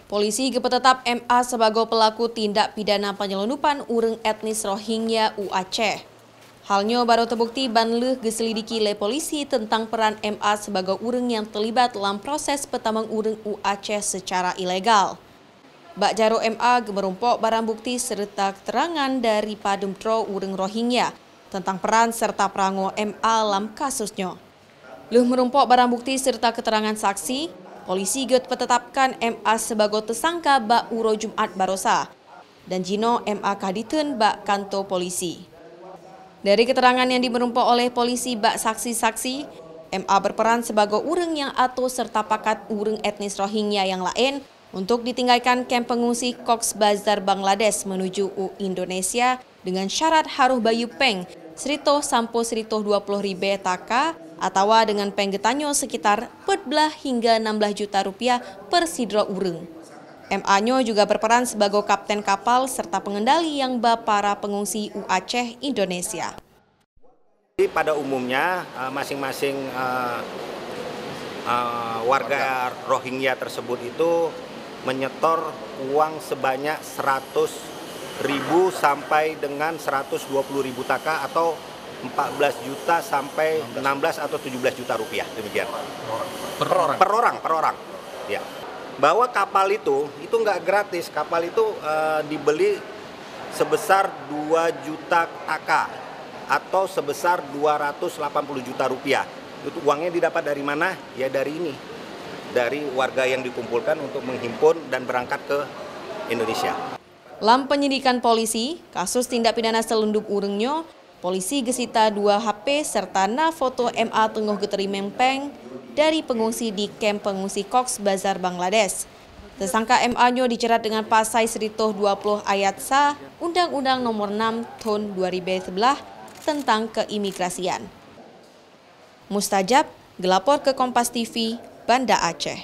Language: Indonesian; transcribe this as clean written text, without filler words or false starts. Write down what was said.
Polisi gepetetap MA sebagai pelaku tindak pidana penyelundupan urang etnis Rohingya Aceh. Halnya baru terbukti banleuh geselidiki le polisi tentang peran MA sebagai urang yang terlibat dalam proses petambang urang Aceh secara ilegal. Bak jaro MA merumpok barang bukti serta keterangan dari Padumtro urang Rohingya tentang peran serta perango MA dalam kasusnya. Luh merumpok barang bukti serta keterangan saksi. Polisi gepetetapkan MA sebagai tersangka bak uro Jumat barosa dan jino MA kaditen bak kantor polisi. Dari keterangan yang dimerumpok oleh polisi bak saksi-saksi, MA berperan sebagai urang yang atuh serta pakat urang etnis Rohingya yang lain untuk ditinggalkan kamp pengungsi Cox's Bazar Bangladesh menuju Indonesia dengan syarat haruh bayu peng serito sampo serito 20.000 taka atau dengan penggetanyo sekitar 14 hingga 16 juta rupiah per sidro urang. MA-nyo juga berperan sebagai kapten kapal serta pengendali yang para pengungsi Aceh Indonesia. Pada umumnya masing-masing warga Rohingya tersebut itu menyetor uang sebanyak 100.000 sampai dengan 120.000 taka atau 14 juta sampai 16 atau 17 juta rupiah, demikian. Per orang. Ya. Bahwa kapal itu nggak gratis, kapal itu dibeli sebesar 2 juta taka atau sebesar 280 juta rupiah. Itu uangnya didapat dari mana? Ya dari ini, dari warga yang dikumpulkan untuk menghimpun dan berangkat ke Indonesia. Lam penyidikan polisi, kasus tindak pidana selundup urangnya, polisi gesita 2 HP serta foto MA tengah geterimeng peng dari pengungsi di kamp pengungsi Cox's Bazar Bangladesh. Tersangka MA-nyo dijerat dengan pasal 120 ayat SA Undang-Undang Nomor 6 Tahun 2011 tentang keimigrasian. Mustajab, gelapor ke Kompas TV, Banda Aceh.